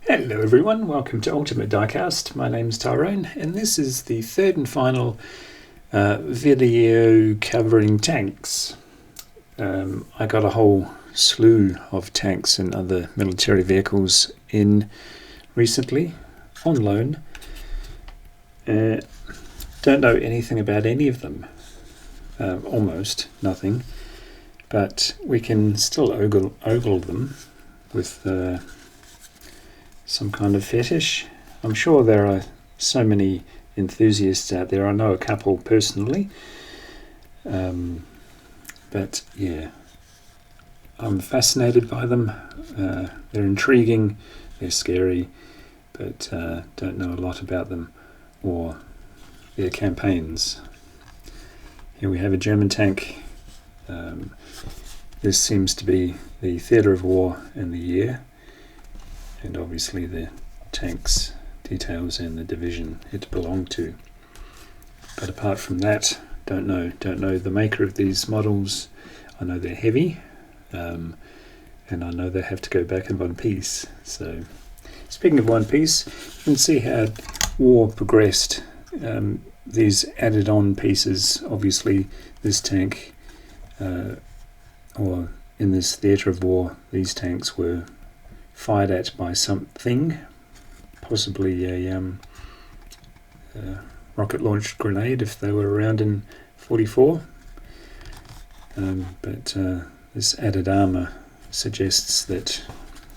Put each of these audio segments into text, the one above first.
Hello everyone, welcome to Ultimate Diecast. My name's Tyrone and this is the third and final video covering tanks. I got a whole slew of tanks and other military vehicles in recently on loan. Don't know anything about any of them, almost nothing, but we can still ogle them with some kind of fetish. I'm sure there are so many enthusiasts out there. I know a couple personally, but yeah, I'm fascinated by them. They're intriguing, they're scary, but don't know a lot about them or their campaigns. Here we have a German tank. This seems to be the theatre of war and the year, and obviously the tank's details and the division it belonged to. But apart from that, don't know the maker of these models. I know they're heavy, and I know they have to go back in one piece. So speaking of one piece, you can see how war progressed. These added on pieces, obviously this tank, or in this theatre of war, these tanks were fired at by something, possibly a rocket-launched grenade if they were around in 44. But this added armour suggests that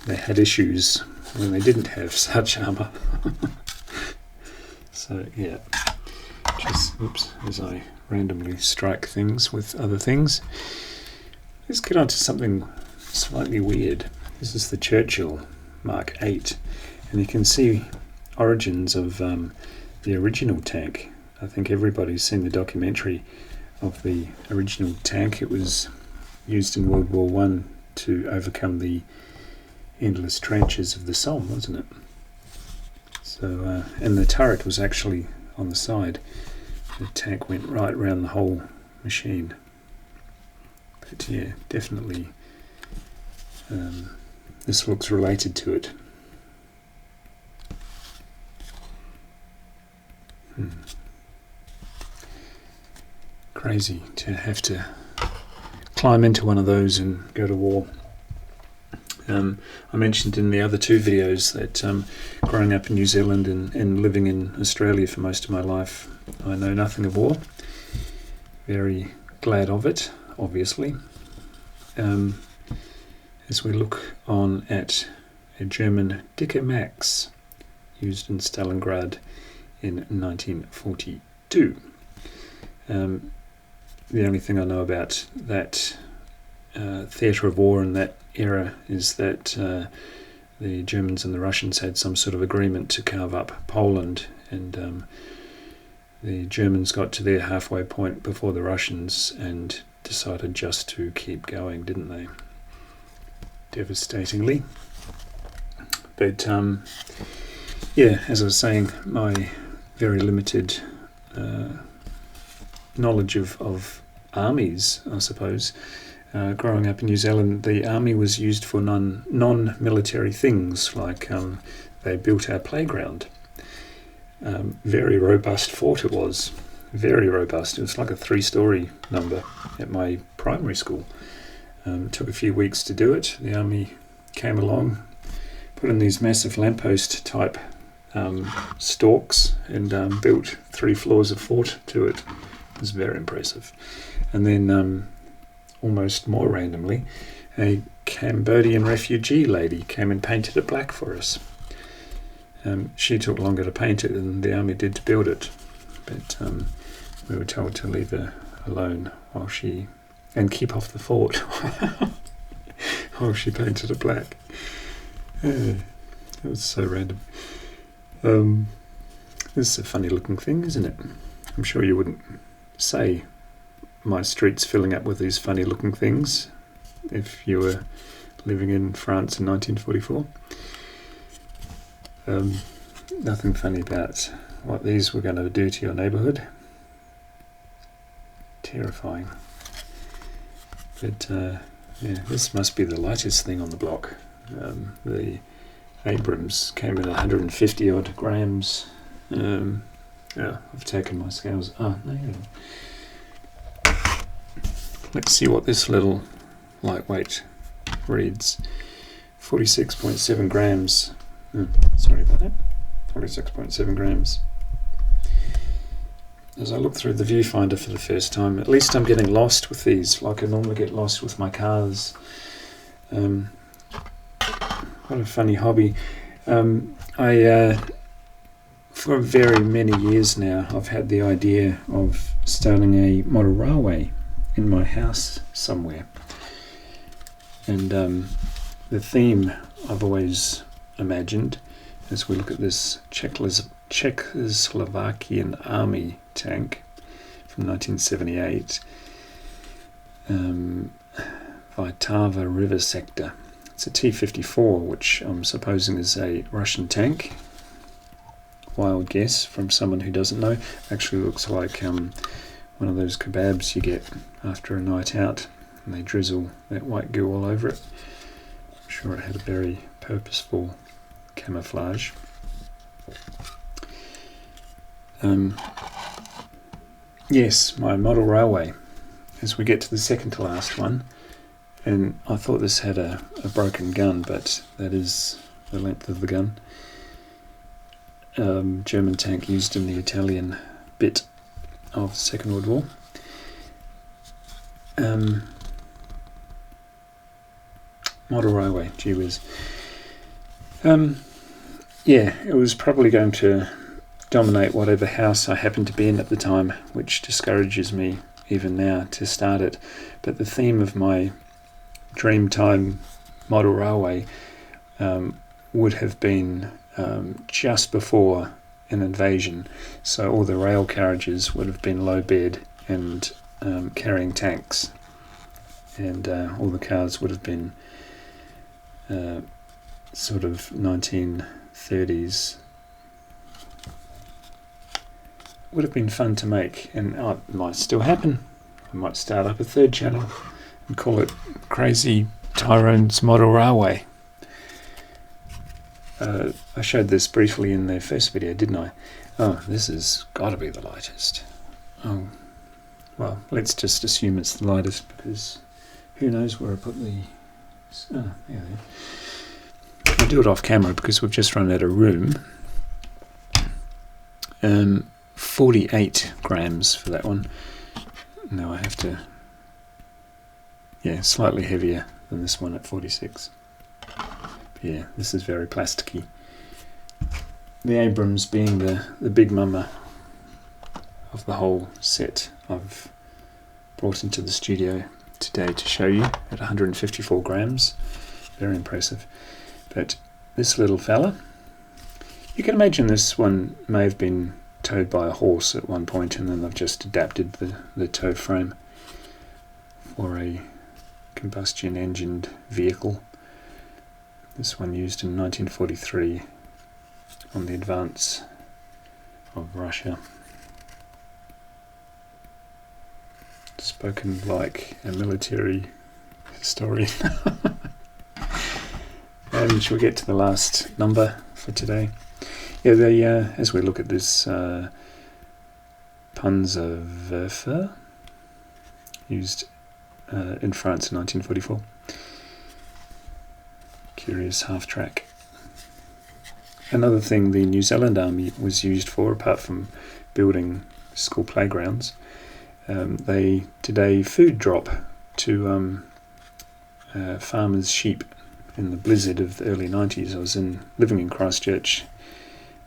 they had issues when they didn't have such armour. So yeah, just oops, as I randomly strike things with other things. Let's get on to something slightly weird. This is the Churchill Mark 8, and you can see origins of the original tank. I think everybody's seen the documentary of the original tank. It was used in World War I to overcome the endless trenches of the Somme, wasn't it? So, and the turret was actually on the side. The tank went right around the whole machine. But yeah, definitely this looks related to it. Crazy to have to climb into one of those and go to war. I mentioned in the other two videos that growing up in New Zealand and living in Australia for most of my life, I know nothing of war. Very glad of it, obviously. As we look on at a German Diecast used in Stalingrad in 1942. The only thing I know about that theatre of war in that era is that the Germans and the Russians had some sort of agreement to carve up Poland, and the Germans got to their halfway point before the Russians and decided just to keep going, didn't they? Devastatingly. But yeah, as I was saying, my very limited knowledge of armies, I suppose. Growing up in New Zealand, the army was used for non-military things, like they built our playground. Very robust fort it was, very robust. It was like a 3-story number at my primary school. Took a few weeks to do it. The army came along, put in these massive lamppost type stalks, and built 3 floors of fort to it. It was very impressive. And then almost more randomly, a Cambodian refugee lady came and painted it black for us. She took longer to paint it than the army did to build it, but we were told to leave her alone while she and keep off the fort while she painted it black. It was so random. This is a funny looking thing, isn't it? I'm sure you wouldn't say my street's filling up with these funny looking things if you were living in France in 1944. Nothing funny about what these were going to do to your neighbourhood. Terrifying. But yeah, this must be the lightest thing on the block. The Abrams came in 150 odd grams. I've taken my scales. No. Let's see what this little lightweight reads. 46.7 grams. Sorry about that. 46.7 grams. As I look through the viewfinder for the first time, at least I'm getting lost with these, like I normally get lost with my cars. What a funny hobby. For very many years now, I've had the idea of starting a model railway in my house somewhere. And the theme I've always imagined, as we look at this Czechoslovakian army tank from 1978, Vltava River sector. It's a T-54, which I'm supposing is a Russian tank. Wild guess from someone who doesn't know. Actually looks like one of those kebabs you get after a night out, and they drizzle that white goo all over it. I'm sure it had a very purposeful camouflage. Yes, my model railway. As we get to the second to last one, and I thought this had a broken gun, but that is the length of the gun. German tank used in the Italian bit of the Second World War. Model railway, gee whiz. It was probably going to dominate whatever house I happened to be in at the time, which discourages me even now to start it. But the theme of my Dreamtime model railway would have been just before an invasion, so all the rail carriages would have been low bed and carrying tanks, and all the cars would have been sort of 1930s. Would have been fun to make, and it might still happen. I might start up a third channel and call it Crazy Tyrone's Model Railway. I showed this briefly in the first video, didn't I? Oh, this has got to be the lightest. Oh, well, let's just assume it's the lightest, because who knows where I put the... Oh, there they are. I'll do it off camera because we've just run out of room. 48 grams for that one. Now I have to... Yeah, slightly heavier than this one at 46. Yeah, this is very plasticky. The Abrams being the big mama of the whole set I've brought into the studio today to show you at 154 grams. Very impressive. But this little fella, you can imagine this one may have been towed by a horse at one point, and then they've just adapted the tow frame for a combustion engined vehicle. This one used in 1943 on the advance of Russia. Spoken like a military historian. And shall we get to the last number for today? Yeah, as we look at this Panzerwerfer, used in France in 1944. Curious half-track. Another thing the New Zealand Army was used for, apart from building school playgrounds, they did a food drop to farmers' sheep in the blizzard of the early 90s. I was living in Christchurch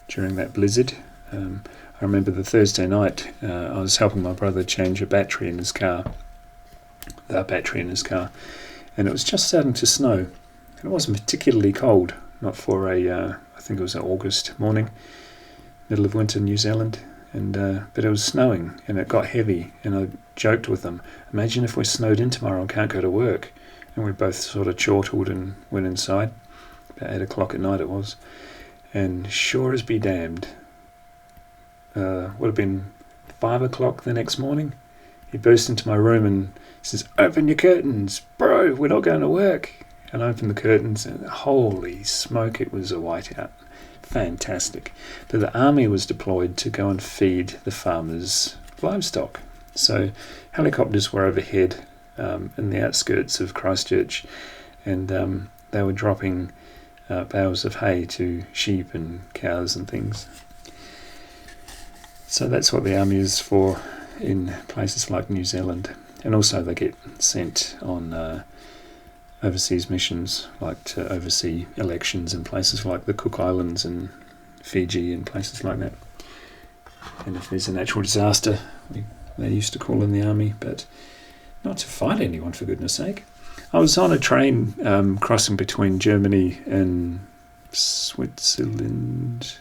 during that blizzard. I remember the Thursday night I was helping my brother change the battery in his car, and it was just starting to snow. It wasn't particularly cold, not for I think it was an August morning, middle of winter New Zealand, and but it was snowing and it got heavy, and I joked with them, imagine if we're snowed in tomorrow and can't go to work. And we both sort of chortled and went inside. About 8 o'clock at night it was, and sure as be damned, would have been 5 o'clock the next morning, he burst into my room and says, "Open your curtains, bro, we're not going to work." and opened the curtains, and holy smoke, it was a whiteout. Fantastic. But the army was deployed to go and feed the farmers' livestock. So helicopters were overhead in the outskirts of Christchurch, and they were dropping bales of hay to sheep and cows and things. So that's what the army is for in places like New Zealand. And also they get sent on overseas missions, like to oversee elections in places like the Cook Islands and Fiji and places like that. And if there's a natural disaster, they used to call in the army, but not to fight anyone, for goodness sake. I was on a train crossing between Germany and Switzerland,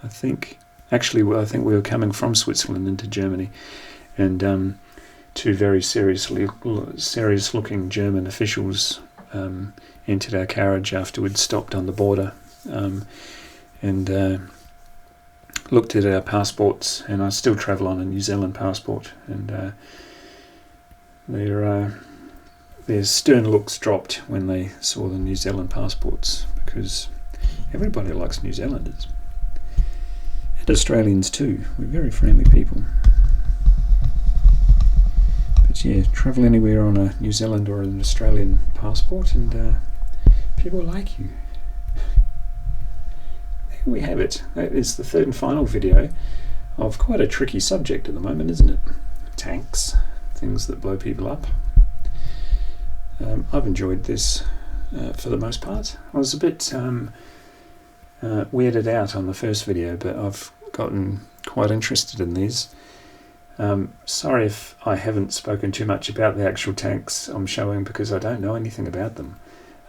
I think. Actually, I think we were coming from Switzerland into Germany, and two very serious-looking German officials entered our carriage afterwards, stopped on the border, and looked at our passports. And I still travel on a New Zealand passport, and their stern looks dropped when they saw the New Zealand passports, because everybody likes New Zealanders. And Australians too. We're very friendly people. But yeah, travel anywhere on a New Zealand or an Australian passport and people like you. There we have it. That is the third and final video of quite a tricky subject at the moment, isn't it? Tanks, things that blow people up. I've enjoyed this for the most part. I was a bit weirded out on the first video, but I've gotten quite interested in these. Sorry if I haven't spoken too much about the actual tanks I'm showing, because I don't know anything about them.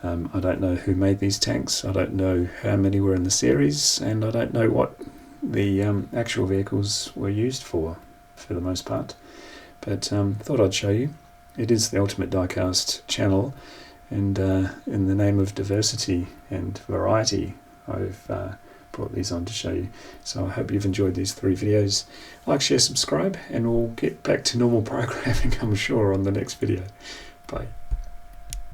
I don't know who made these tanks, I don't know how many were in the series, and I don't know what the actual vehicles were used for the most part. But thought I'd show you. It is the Ultimate Diecast channel, and in the name of diversity and variety, I've brought these on to show you. So I hope you've enjoyed these 3 videos. Like, share, subscribe, and we'll get back to normal programming, I'm sure, on the next video. Bye.